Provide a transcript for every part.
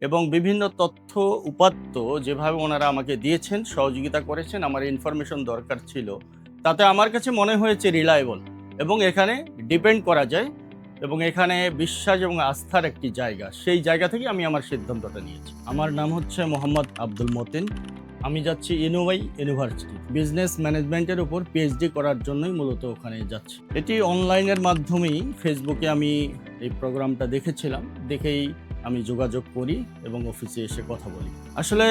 এবং বিভিন্ন তথ্য উপাত্ত যেভাবে ওনারা আমাকে দিয়েছেন, সহযোগিতা করেছেন, আমার ইনফরমেশন দরকার ছিল, তাতে আমার কাছে মনে হয়েছে রিলায়েবল এবং এখানে ডিপেন্ড করা যায় এবং এখানে বিশ্বাস এবং আস্থার একটি জায়গা। সেই জায়গা থেকে আমি আমার সিদ্ধান্তটা নিয়েছি। আমার নাম হচ্ছে মোহাম্মদ আব্দুল মতিন। আমি যাচ্ছি ইনোভাই ইউনিভার্সিটি। বিজনেস ম্যানেজমেন্টের উপর পিএইচডি করার জন্যই মূলত ওখানে যাচ্ছি। এটি অনলাইনের মাধ্যমেই ফেসবুকে আমি এই প্রোগ্রামটা দেখেছিলাম। দেখেই আমি যোগাযোগ করি এবং অফিসে এসে কথা বলি। আসলে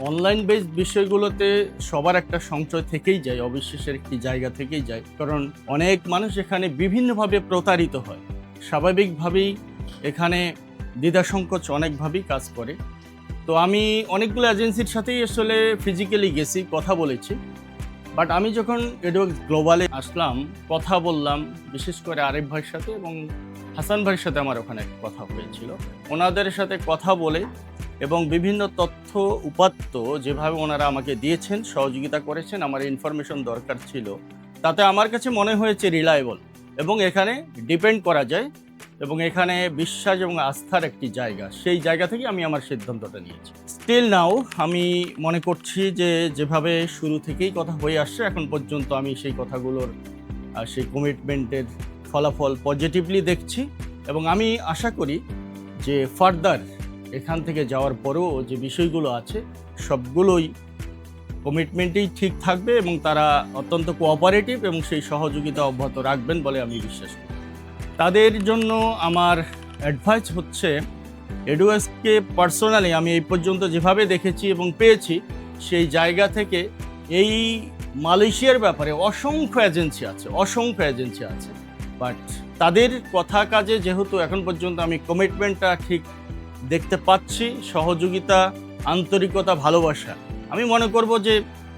অনলাইন বেসড বিষয়গুলোতে সবার একটা সংশয় থেকেই যায়, অবিশ্বাসের একটি জায়গা থেকেই যায়। কারণ অনেক মানুষ এখানে বিভিন্নভাবে প্রতারিত হয়। স্বাভাবিকভাবেই এখানে দ্বিধাসংকোচ অনেকভাবেই কাজ করে। তো আমি অনেকগুলো এজেন্সির সাথেই আসলে ফিজিক্যালি গেছি, কথা বলেছি। বাট আমি যখন এডওয়ার্কস গ্লোবালে আসলাম, কথা বললাম বিশেষ করে আরিফ ভাইয়ের সাথে এবং হাসান ভাইয়ের সাথে আমার ওখানে কথা হয়েছিল। ওনাদের সাথে কথা বলে এবং বিভিন্ন তথ্য উপাত্ত যেভাবে ওনারা আমাকে দিয়েছেন, সহযোগিতা করেছেন, আমার ইনফরমেশন দরকার ছিল, তাতে আমার কাছে মনে হয়েছে রিলায়েবল এবং এখানে ডিপেন্ড করা যায় এবং এখানে বিশ্বাস এবং আস্থার একটি জায়গা। সেই জায়গা থেকে আমি আমার সিদ্ধান্তটা নিয়েছি। স্টিল নাও আমি মনে করছি যে যেভাবে শুরু থেকেই কথা হয়ে আসছে এখন পর্যন্ত আমি সেই কথাগুলোর সেই কমিটমেন্টের ফলাফল পজিটিভলি দেখছি এবং আমি আশা করি যে ফার্দার এখান থেকে যাওয়ার পরেও যে বিষয়গুলো আছে সবগুলোই কমিটমেন্টেই ঠিক থাকবে এবং তারা অত্যন্ত কোঅপারেটিভ এবং সেই সহযোগিতা অব্যাহত রাখবেন বলে আমি বিশ্বাস করি। তাদের জন্য আমার অ্যাডভাইস হচ্ছে এডুএসকে পার্সোনালি আমি এই পর্যন্ত যেভাবে দেখেছি এবং পেয়েছি সেই জায়গা থেকে এই মালয়েশিয়ার ব্যাপারে অসংখ্য এজেন্সি আছে বাট তাদের কথা কাজে যেহেতু এখন পর্যন্ত আমি কমিটমেন্টটা ঠিক দেখতে পাচ্ছি, সহযোগিতা, আন্তরিকতা, ভালোবাসা, আমি মনে করব যে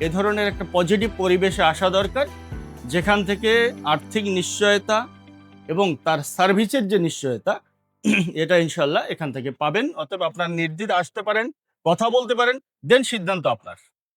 এ ধরনের একটা পজিটিভ পরিবেশে আসা দরকার যেখান থেকে আর্থিক নিশ্চয়তা এবং তার সার্ভিসের যে নিশ্চয়তা এটা ইনশাল্লাহ এখান থেকে পাবেন। অতএব আপনার নির্দ্বিধায় আসতে পারেন, কথা বলতে পারেন, দেন সিদ্ধান্ত আপনার।